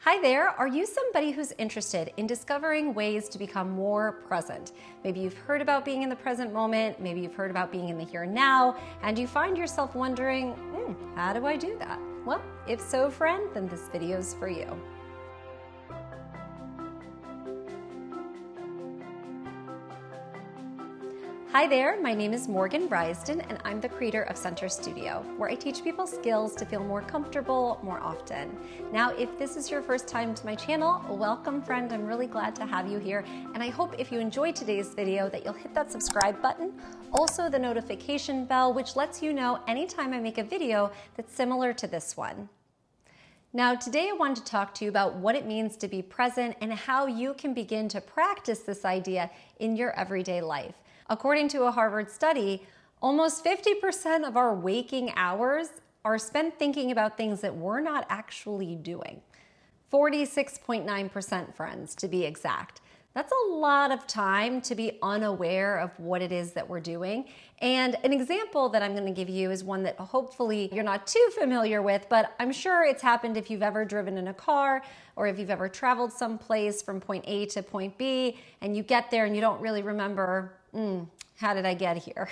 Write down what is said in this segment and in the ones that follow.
Hi there, are you somebody who's interested in discovering ways to become more present? Maybe you've heard about being in the present moment, maybe you've heard about being in the here and now, and you find yourself wondering, how do I do that? Well, if so, friend, then this video's for you. Hi there, my name is Morgan Risden, and I'm the creator of Center Studio, where I teach people skills to feel more comfortable more often. Now, if this is your first time to my channel, welcome friend, I'm really glad to have you here, and I hope if you enjoyed today's video that you'll hit that subscribe button, also the notification bell, which lets you know anytime I make a video that's similar to this one. Now, today I wanted to talk to you about what it means to be present and how you can begin to practice this idea in your everyday life. According to a Harvard study, almost 50% of our waking hours are spent thinking about things that we're not actually doing. 46.9%, friends, to be exact. That's a lot of time to be unaware of what it is that we're doing. And an example that I'm going to give you is one that hopefully you're not too familiar with, but I'm sure it's happened if you've ever driven in a car or if you've ever traveled someplace from point A to point B and you get there and you don't really remember, how did I get here?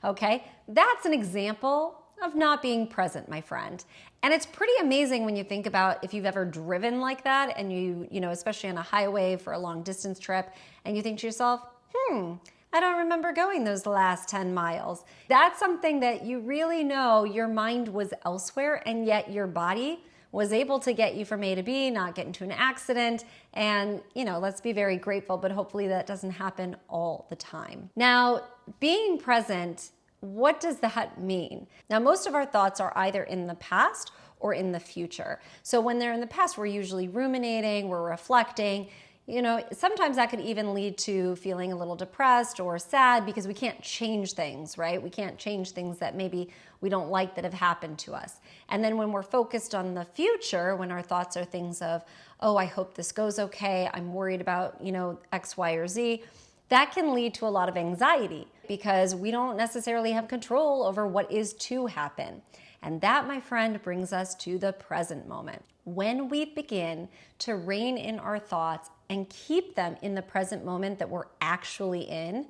Okay, that's an example of not being present, my friend. And it's pretty amazing when you think about if you've ever driven like that and you know, especially on a highway for a long distance trip, and you think to yourself, I don't remember going those last 10 miles. That's something that you really know your mind was elsewhere, and yet your body was able to get you from A to B, not get into an accident. And, you know, let's be very grateful, but hopefully that doesn't happen all the time. Now, being present, what does that mean? Now, most of our thoughts are either in the past or in the future. So when they're in the past, we're usually ruminating, we're reflecting. You know, sometimes that could even lead to feeling a little depressed or sad because we can't change things, right? We can't change things that maybe we don't like that have happened to us. And then when we're focused on the future, when our thoughts are things of, oh, I hope this goes okay, I'm worried about, you know, X, Y, or Z, that can lead to a lot of anxiety because we don't necessarily have control over what is to happen. And that, my friend, brings us to the present moment. When we begin to rein in our thoughts and keep them in the present moment that we're actually in,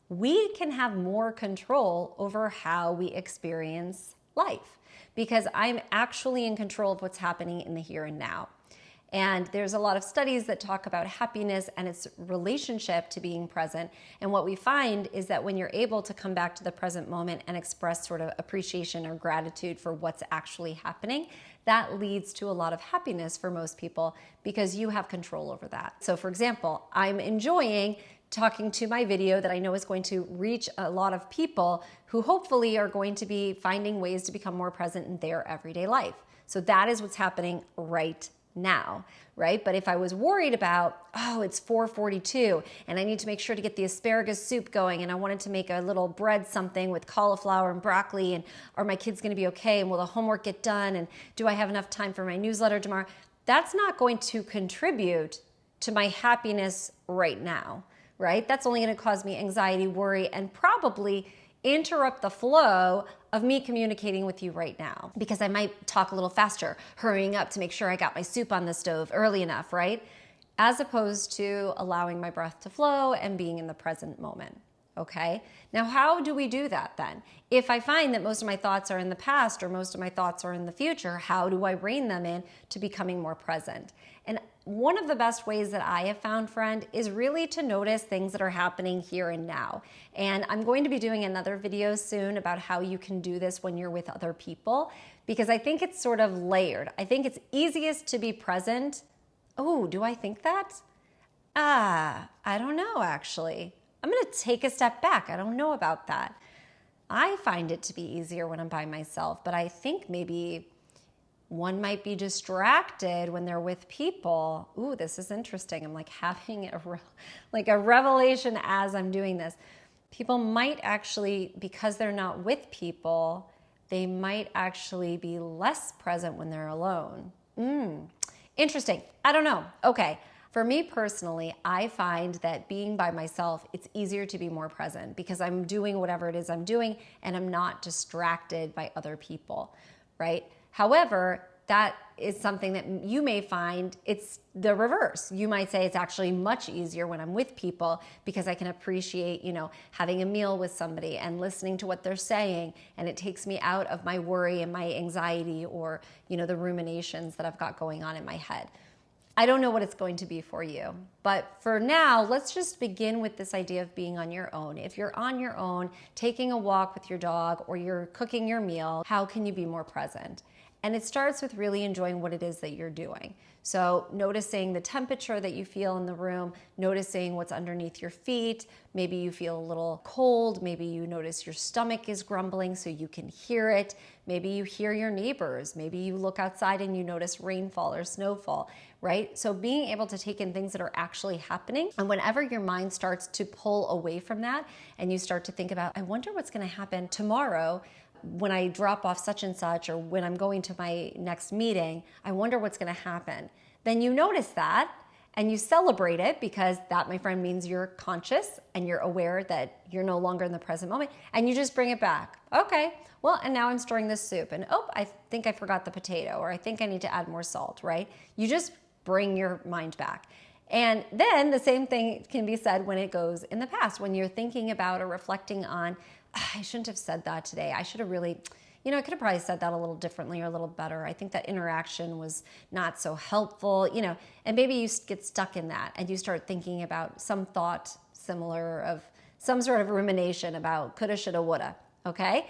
we can have more control over how we experience life because I'm actually in control of what's happening in the here and now. And there's a lot of studies that talk about happiness and its relationship to being present. And what we find is that when you're able to come back to the present moment and express sort of appreciation or gratitude for what's actually happening, that leads to a lot of happiness for most people because you have control over that. So for example, I'm enjoying talking to my video that I know is going to reach a lot of people who hopefully are going to be finding ways to become more present in their everyday life. So that is what's happening right now, right? But if I was worried about, oh, it's 4:42 and I need to make sure to get the asparagus soup going and I wanted to make a little bread something with cauliflower and broccoli, and are my kids going to be okay, and will the homework get done, and do I have enough time for my newsletter tomorrow? That's not going to contribute to my happiness right now, right? That's only going to cause me anxiety, worry, and probably interrupt the flow of me communicating with you right now because I might talk a little faster, hurrying up to make sure I got my soup on the stove early enough, right? As opposed to allowing my breath to flow and being in the present moment, okay? Now, how do we do that then? If I find that most of my thoughts are in the past or most of my thoughts are in the future, how do I rein them in to becoming more present? And one of the best ways that I have found, friend, is really to notice things that are happening here and now. And I'm going to be doing another video soon about how you can do this when you're with other people, because I think it's sort of layered. I think it's easiest to be present. Oh, do I think that? I don't know, actually. I'm going to take a step back. I don't know about that. I find it to be easier when I'm by myself, but I think maybe one might be distracted when they're with people. Ooh, this is interesting. I'm like having a revelation as I'm doing this. People might actually, because they're not with people, they might actually be less present when they're alone. Interesting. I don't know. Okay. For me personally, I find that being by myself, it's easier to be more present because I'm doing whatever it is I'm doing and I'm not distracted by other people, right? However, that is something that you may find it's the reverse. You might say it's actually much easier when I'm with people because I can appreciate, having a meal with somebody and listening to what they're saying, and it takes me out of my worry and my anxiety or, the ruminations that I've got going on in my head. I don't know what it's going to be for you, but for now, let's just begin with this idea of being on your own. If you're on your own, taking a walk with your dog or you're cooking your meal, how can you be more present? And it starts with really enjoying what it is that you're doing. So noticing the temperature that you feel in the room, noticing what's underneath your feet. Maybe you feel a little cold. Maybe you notice your stomach is grumbling so you can hear it. Maybe you hear your neighbors. Maybe you look outside and you notice rainfall or snowfall, right? So being able to take in things that are actually happening. And whenever your mind starts to pull away from that and you start to think about, I wonder what's going to happen tomorrow when I drop off such and such, or when I'm going to my next meeting, I wonder what's going to happen. Then you notice that and you celebrate it, because that, my friend, means you're conscious and you're aware that you're no longer in the present moment, and you just bring it back. Okay, well, and now I'm stirring this soup, and I think I forgot the potato, or I think I need to add more salt, right? You just bring your mind back. And then the same thing can be said when it goes in the past, when you're thinking about or reflecting on, I shouldn't have said that today. I should have really, I could have probably said that a little differently or a little better. I think that interaction was not so helpful, and maybe you get stuck in that and you start thinking about some thought similar of some sort of rumination about coulda, shoulda, woulda, okay?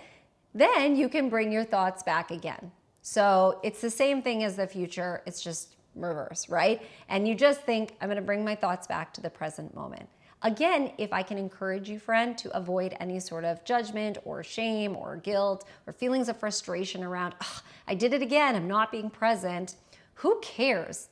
Then you can bring your thoughts back again. So it's the same thing as the future. It's just reverse, right? And you just think, I'm going to bring my thoughts back to the present moment. Again, if I can encourage you, friend, to avoid any sort of judgment or shame or guilt or feelings of frustration around, I did it again, I'm not being present, who cares?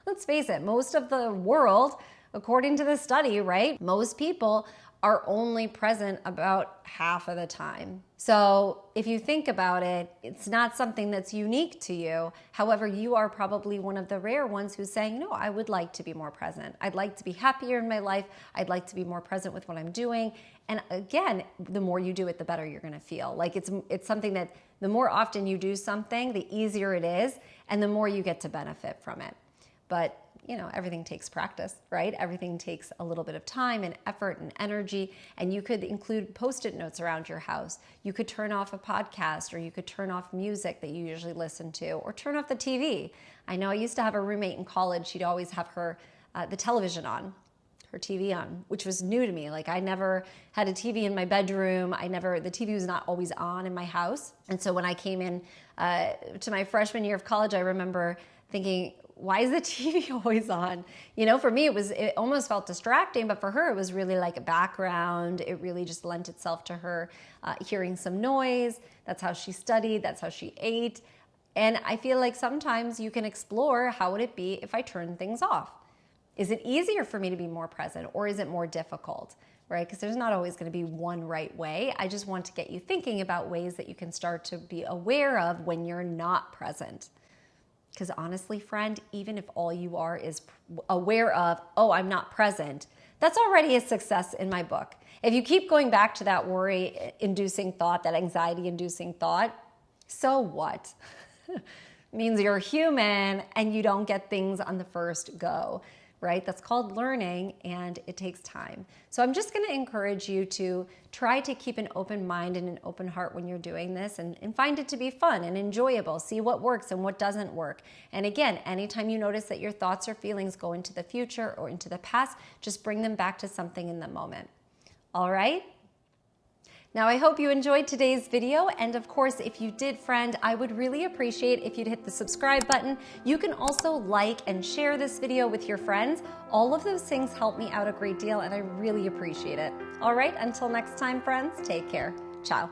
Let's face it, most of the world, according to the study, right, most people are only present about half of the time. So if you think about it, it's not something that's unique to you. However, you are probably one of the rare ones who's saying, no, I would like to be more present. I'd like to be happier in my life. I'd like to be more present with what I'm doing. And again, the more you do it, the better you're gonna feel. Like it's something that the more often you do something, the easier it is, and the more you get to benefit from it. But everything takes practice, right? Everything takes a little bit of time and effort and energy, and you could include Post-it notes around your house. You could turn off a podcast, or you could turn off music that you usually listen to, or turn off the TV. I know I used to have a roommate in college. She'd always have her the television on, her TV on, which was new to me. Like, I never had a TV in my bedroom. The TV was not always on in my house. And so when I came in to my freshman year of college, I remember thinking, why is the TV always on? For me, it almost felt distracting, but for her, it was really like a background. It really just lent itself to her hearing some noise. That's how she studied. That's how she ate. And I feel like sometimes you can explore, how would it be if I turned things off? Is it easier for me to be more present, or is it more difficult? Right? Because there's not always going to be one right way. I just want to get you thinking about ways that you can start to be aware of when you're not present. Because honestly, friend, even if all you are is aware of, I'm not present, that's already a success in my book. If you keep going back to that worry-inducing thought, that anxiety-inducing thought, so what? Means you're human and you don't get things on the first go, right? That's called learning, and it takes time. So I'm just going to encourage you to try to keep an open mind and an open heart when you're doing this, and find it to be fun and enjoyable. See what works and what doesn't work. And again, anytime you notice that your thoughts or feelings go into the future or into the past, just bring them back to something in the moment. All right? Now, I hope you enjoyed today's video, and of course, if you did, friend, I would really appreciate if you'd hit the subscribe button. You can also like and share this video with your friends. All of those things help me out a great deal, and I really appreciate it. All right, until next time, friends, take care. Ciao.